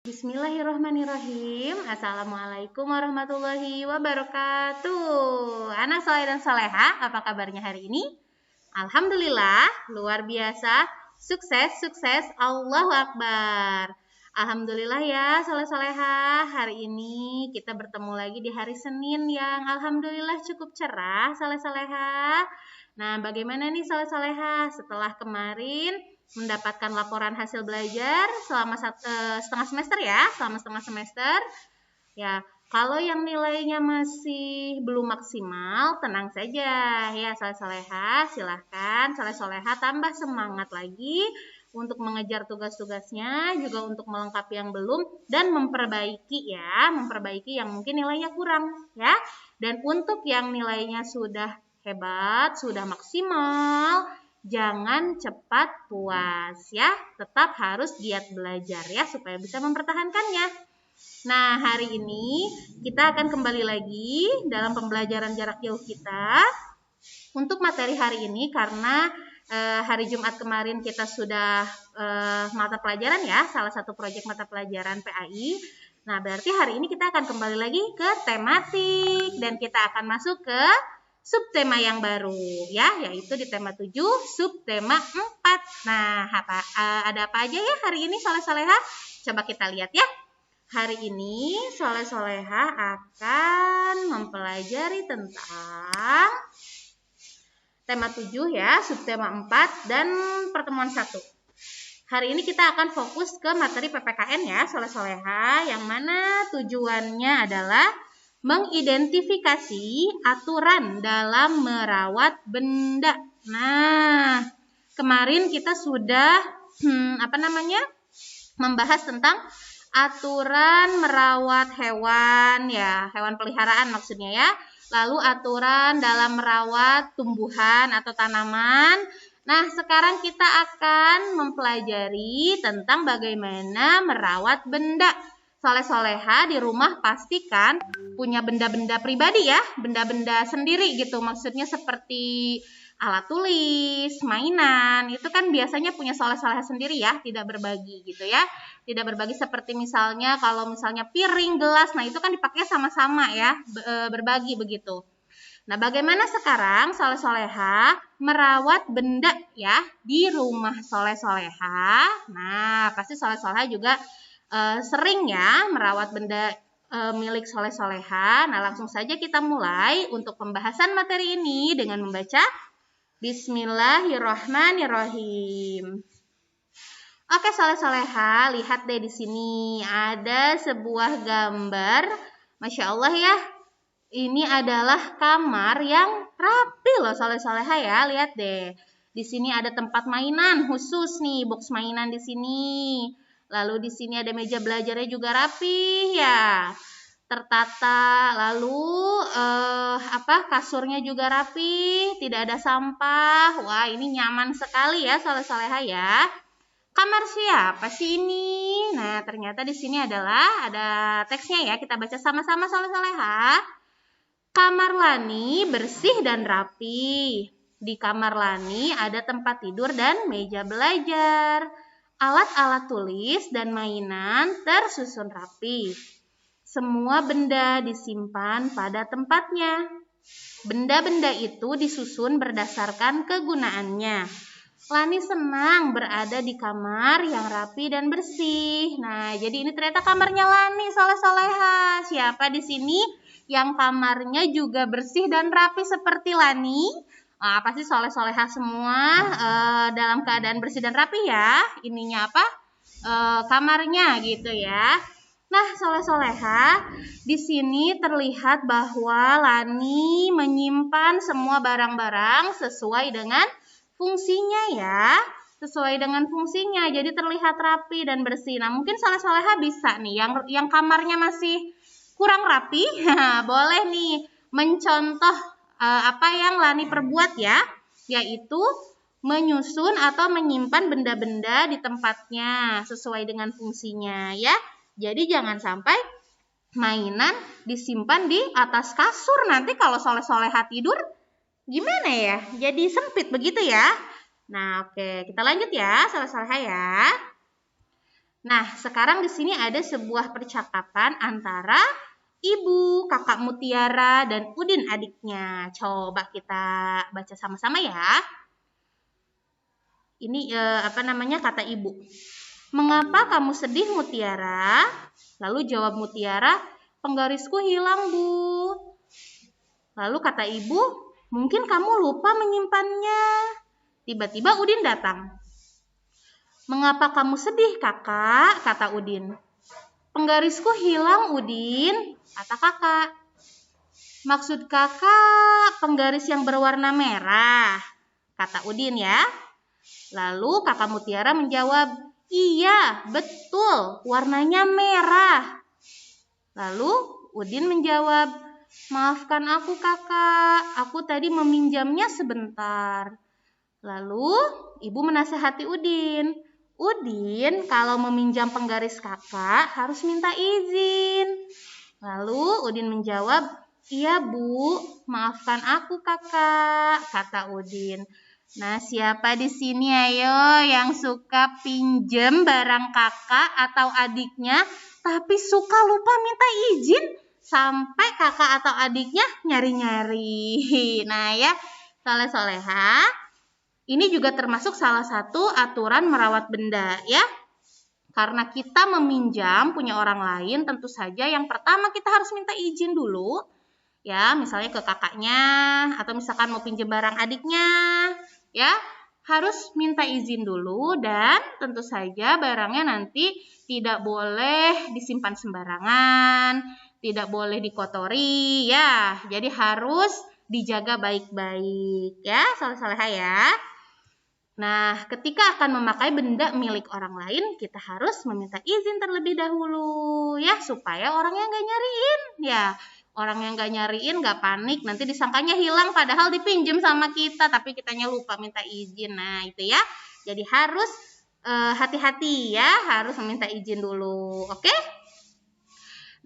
Bismillahirrahmanirrahim. Assalamualaikum warahmatullahi wabarakatuh. Anak soleh dan soleha, apa kabarnya hari ini? Alhamdulillah, luar biasa. Sukses, sukses. Allahu Akbar. Alhamdulillah ya soleh soleha. Hari ini kita bertemu lagi di hari Senin yang alhamdulillah cukup cerah soleh soleha. Nah, bagaimana nih soleh soleha setelah kemarin mendapatkan laporan hasil belajar selama setengah semester ya, selama setengah semester. Ya, kalau yang nilainya masih belum maksimal, tenang saja ya soleh-soleha, silahkan soleh-soleha tambah semangat lagi untuk mengejar tugas-tugasnya, juga untuk melengkapi yang belum dan memperbaiki yang mungkin nilainya kurang ya. Dan untuk yang nilainya sudah hebat, sudah maksimal, jangan cepat puas ya, tetap harus giat belajar ya supaya bisa mempertahankannya. Nah, hari ini kita akan kembali lagi dalam pembelajaran jarak jauh kita. Untuk materi hari ini karena hari Jumat kemarin kita sudah mata pelajaran ya, salah satu proyek mata pelajaran PAI. Nah, berarti hari ini kita akan kembali lagi ke tematik dan kita akan masuk ke subtema yang baru ya, yaitu di tema 7, subtema 4. Nah, ada apa aja ya hari ini soleh-soleha? Coba kita lihat ya. Hari ini soleh-soleha akan mempelajari tentang tema 7 ya, subtema 4 dan pertemuan 1. Hari ini kita akan fokus ke materi PPKN ya, soleh-soleha, yang mana tujuannya adalah mengidentifikasi aturan dalam merawat benda. Nah, kemarin kita sudah membahas tentang aturan merawat hewan ya, hewan peliharaan maksudnya ya. Lalu aturan dalam merawat tumbuhan atau tanaman. Nah, sekarang kita akan mempelajari tentang bagaimana merawat benda. Soleh-soleha di rumah pastikan punya benda-benda pribadi ya, benda-benda sendiri gitu. Maksudnya seperti alat tulis, mainan, itu kan biasanya punya soleh-soleha sendiri ya, tidak berbagi gitu ya. Tidak berbagi seperti misalnya kalau misalnya piring, gelas, nah itu kan dipakai sama-sama ya, berbagi begitu. Nah, bagaimana sekarang soleh-soleha merawat benda ya di rumah soleh-soleha? Nah, pasti soleh-soleha juga sering ya merawat benda milik soleh-soleha. Nah, langsung saja kita mulai untuk pembahasan materi ini dengan membaca Bismillahirrahmanirrahim. Oke, soleh-soleha, lihat deh di sini ada sebuah gambar. Masya Allah ya, ini adalah kamar yang rapi loh soleh-soleha ya. Lihat deh, di sini ada tempat mainan khusus nih, box mainan di sini. Lalu di sini ada meja belajarnya juga rapi ya, tertata. Lalu kasurnya juga rapi, tidak ada sampah. Wah, ini nyaman sekali ya soleh-soleha ya. Kamar siapa sih ini? Nah, ternyata di sini adalah ada teksnya ya. Kita baca sama-sama soleh-soleha. Kamar Lani bersih dan rapi. Di kamar Lani ada tempat tidur dan meja belajar. Alat-alat tulis dan mainan tersusun rapi. Semua benda disimpan pada tempatnya. Benda-benda itu disusun berdasarkan kegunaannya. Lani senang berada di kamar yang rapi dan bersih. Nah, jadi ini ternyata kamarnya Lani, soleh-soleha. Siapa di sini yang kamarnya juga bersih dan rapi seperti Lani? Pasti soleh-soleha semua dalam keadaan bersih dan rapi ya. Ininya apa? Kamarnya gitu ya. Nah, soleh-soleha, di sini terlihat bahwa Lani menyimpan semua barang-barang sesuai dengan fungsinya ya, sesuai dengan fungsinya. Jadi terlihat rapi dan bersih. Nah, mungkin soleh-soleha bisa nih yang kamarnya masih kurang rapi, boleh nih mencontoh apa yang Lani perbuat ya, yaitu menyusun atau menyimpan benda-benda di tempatnya sesuai dengan fungsinya ya. Jadi jangan sampai mainan disimpan di atas kasur. Nanti kalau soleh-soleha tidur gimana ya? Jadi sempit begitu ya. Nah, oke, kita lanjut ya, soleh-soleha ya. Nah, sekarang di sini ada sebuah percakapan antara Ibu, Kakak Mutiara, dan Udin adiknya. Coba kita baca sama-sama ya. Ini kata Ibu. Mengapa kamu sedih, Mutiara? Lalu jawab Mutiara, penggarisku hilang, Bu. Lalu kata Ibu, mungkin kamu lupa menyimpannya. Tiba-tiba Udin datang. Mengapa kamu sedih, Kakak? Kata Udin. Penggarisku hilang, Udin, kata kakak. Maksud kakak penggaris yang berwarna merah, kata Udin ya. Lalu kakak Mutiara menjawab, iya, betul, warnanya merah. Lalu Udin menjawab, maafkan aku kakak, aku tadi meminjamnya sebentar. Lalu ibu menasihati Udin, Udin kalau meminjam penggaris kakak harus minta izin. Lalu Udin menjawab, iya Bu, maafkan aku kakak, kata Udin. Nah, siapa di sini ayo yang suka pinjem barang kakak atau adiknya tapi suka lupa minta izin sampai kakak atau adiknya nyari-nyari. Nah ya, soleh-soleha, ini juga termasuk salah satu aturan merawat benda ya. Karena kita meminjam punya orang lain, tentu saja yang pertama kita harus minta izin dulu. Ya, misalnya ke kakaknya atau misalkan mau pinjam barang adiknya, ya, harus minta izin dulu dan tentu saja barangnya nanti tidak boleh disimpan sembarangan, tidak boleh dikotori, ya. Jadi harus dijaga baik-baik, ya, soleh-soleha ya. Nah, ketika akan memakai benda milik orang lain, kita harus meminta izin terlebih dahulu, ya, supaya orangnya nggak nyariin, ya. Orang yang nggak nyariin, nggak panik, nanti disangkanya hilang, padahal dipinjam sama kita, tapi kitanya lupa minta izin. Nah, itu ya. Jadi harus hati-hati ya, harus meminta izin dulu, oke?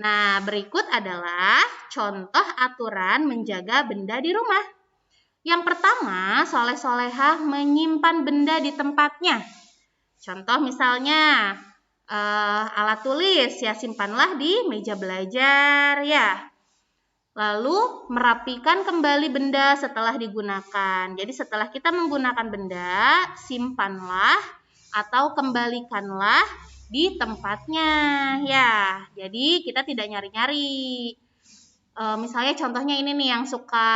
Nah, berikut adalah contoh aturan menjaga benda di rumah. Yang pertama, soleh-solehah menyimpan benda di tempatnya. Contoh misalnya alat tulis, ya simpanlah di meja belajar ya. Lalu merapikan kembali benda setelah digunakan. Jadi setelah kita menggunakan benda, simpanlah atau kembalikanlah di tempatnya ya. Jadi kita tidak nyari-nyari. Misalnya contohnya ini nih yang suka,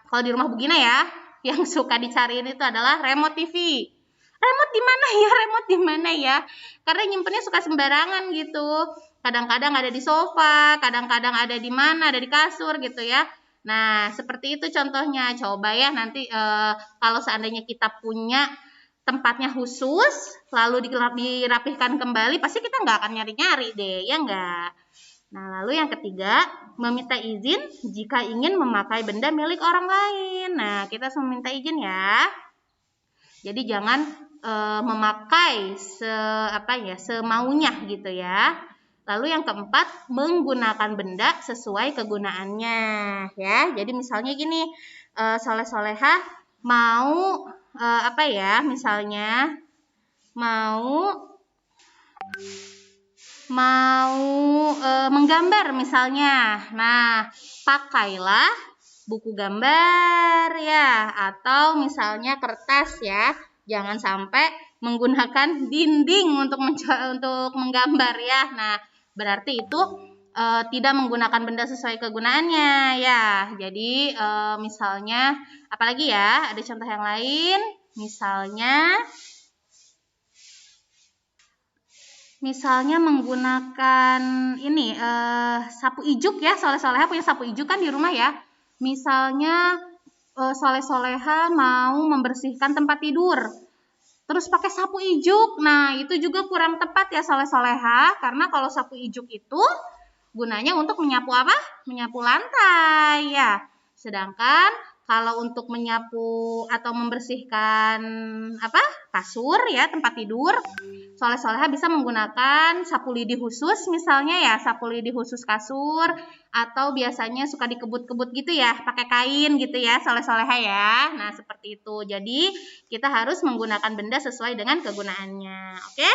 kalau di rumah Bugina ya, yang suka dicariin itu adalah remote TV. Remote di mana ya? Remote di mana ya? Karena nyimpennya suka sembarangan gitu. Kadang-kadang ada di sofa, kadang-kadang ada di mana, ada di kasur gitu ya. Nah, seperti itu contohnya. Coba ya nanti kalau seandainya kita punya tempatnya khusus, lalu dirapihkan kembali, pasti kita nggak akan nyari-nyari deh, ya nggak? Nah, lalu yang ketiga, meminta izin jika ingin memakai benda milik orang lain. Nah, kita harus meminta izin ya. Jadi jangan memakai semaunya gitu ya. Lalu yang keempat, menggunakan benda sesuai kegunaannya ya. Jadi misalnya gini, soleh-soleha mau misalnya mau menggambar misalnya. Nah, pakailah buku gambar ya, atau misalnya kertas ya. Jangan sampai menggunakan dinding untuk menggambar ya. Nah, berarti itu tidak menggunakan benda sesuai kegunaannya ya. Jadi misalnya apalagi ya? Ada contoh yang lain. Misalnya menggunakan ini sapu ijuk ya, soleh-soleha punya sapu ijuk kan di rumah ya. Misalnya soleh-soleha mau membersihkan tempat tidur, terus pakai sapu ijuk. Nah, itu juga kurang tepat ya soleh-soleha, karena kalau sapu ijuk itu gunanya untuk menyapu apa? Menyapu lantai ya. Sedangkan kalau untuk menyapu atau membersihkan kasur ya, tempat tidur, soleh-soleha bisa menggunakan sapu lidi khusus misalnya ya, sapu lidi khusus kasur, atau biasanya suka dikebut-kebut gitu ya, pakai kain gitu ya, soleh-soleha ya. Nah, seperti itu. Jadi, kita harus menggunakan benda sesuai dengan kegunaannya. Oke?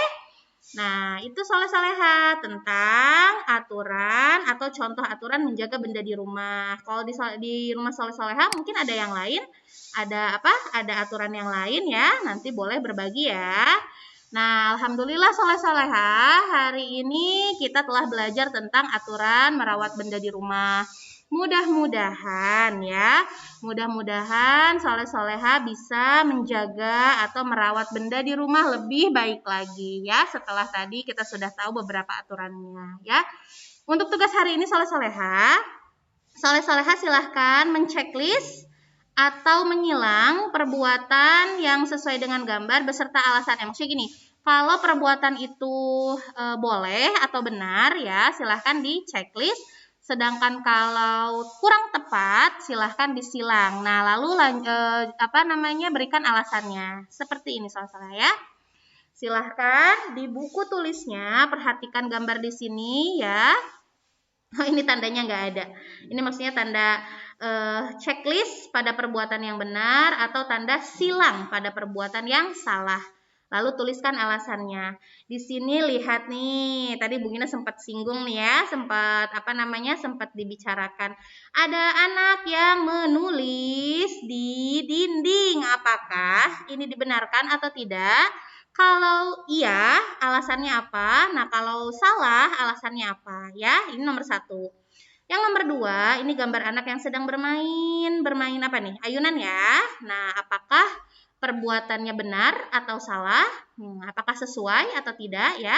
Nah, itu soleh-soleha tentang aturan atau contoh aturan menjaga benda di rumah. Kalau di rumah soleh-soleha mungkin ada yang lain, ada apa? Ada aturan yang lain ya. Nanti boleh berbagi ya. Nah, alhamdulillah soleh-soleha, hari ini kita telah belajar tentang aturan merawat benda di rumah. Mudah-mudahan ya, mudah-mudahan soleh-soleha bisa menjaga atau merawat benda di rumah lebih baik lagi ya. Setelah tadi kita sudah tahu beberapa aturannya ya. Untuk tugas hari ini soleh-soleha silahkan menceklis atau menyilang perbuatan yang sesuai dengan gambar beserta alasannya. Maksudnya gini, kalau perbuatan itu boleh atau benar ya, silahkan diceklis. Sedangkan kalau kurang tepat, silahkan disilang. Nah, lalu berikan alasannya. Seperti ini soal-soal ya. Silahkan di buku tulisnya, perhatikan gambar di sini ya. Oh, ini tandanya nggak ada. Ini maksudnya tanda checklist pada perbuatan yang benar atau tanda silang pada perbuatan yang salah. Lalu tuliskan alasannya. Di sini lihat nih, tadi Bu Gina sempat singgung nih ya, sempat dibicarakan. Ada anak yang menulis di dinding. Apakah ini dibenarkan atau tidak? Kalau iya, alasannya apa? Nah, kalau salah, alasannya apa? Ya, ini nomor 1. Yang nomor 2, ini gambar anak yang sedang bermain. Bermain apa nih? Ayunan ya. Nah, apakah perbuatannya benar atau salah? Apakah sesuai atau tidak ya?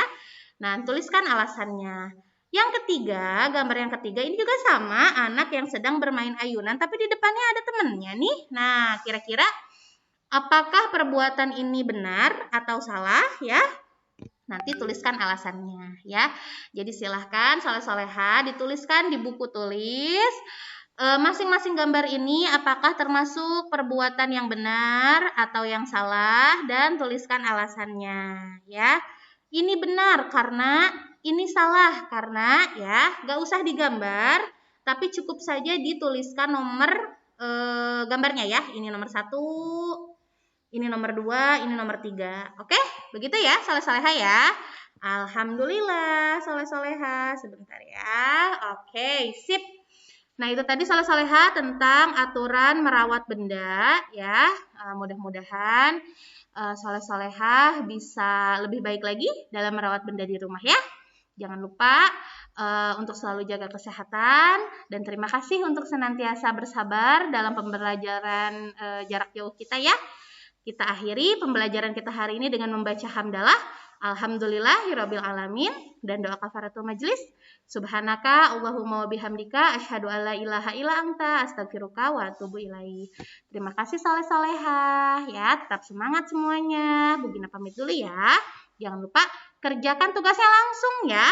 Nah, tuliskan alasannya. Yang ketiga, gambar yang ketiga ini juga sama, anak yang sedang bermain ayunan, tapi di depannya ada temannya nih. Nah, kira-kira apakah perbuatan ini benar atau salah ya? Nanti tuliskan alasannya ya. Jadi silahkan soleh-soleha dituliskan di buku tulis. Masing-masing gambar ini apakah termasuk perbuatan yang benar atau yang salah dan tuliskan alasannya ya. Ini benar karena ini salah karena ya, gak usah digambar tapi cukup saja dituliskan nomor gambarnya ya. Ini nomor 1, ini nomor 2, ini nomor 3. Oke, begitu ya soleh-soleha ya. Alhamdulillah soleh-soleha. Sebentar ya. Oke, sip. Nah, itu tadi soleh-soleha tentang aturan merawat benda ya. Mudah-mudahan soleh-soleha bisa lebih baik lagi dalam merawat benda di rumah ya. Jangan lupa untuk selalu jaga kesehatan dan terima kasih untuk senantiasa bersabar dalam pembelajaran jarak jauh kita ya. Kita akhiri pembelajaran kita hari ini dengan membaca hamdalah. Alhamdulillahirabbil alamin dan doa kafaratul majlis. Subhanaka Allahumma wa bihamdika asyhadu alla ilaha illa anta astaghfiruka wa atubu ilaik. Terima kasih soleh-soleha ya, tetap semangat semuanya. Bu Gina pamit dulu ya. Jangan lupa kerjakan tugasnya langsung ya.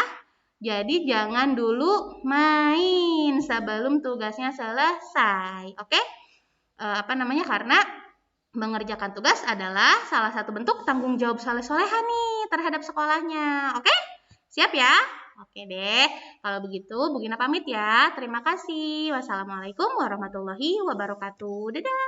Jadi jangan dulu main sebelum tugasnya selesai. Oke? Karena mengerjakan tugas adalah salah satu bentuk tanggung jawab soleh-soleha nih terhadap sekolahnya. Oke? Siap ya? Oke deh. Kalau begitu, Bu Gina pamit ya. Terima kasih. Wassalamualaikum warahmatullahi wabarakatuh. Dadah.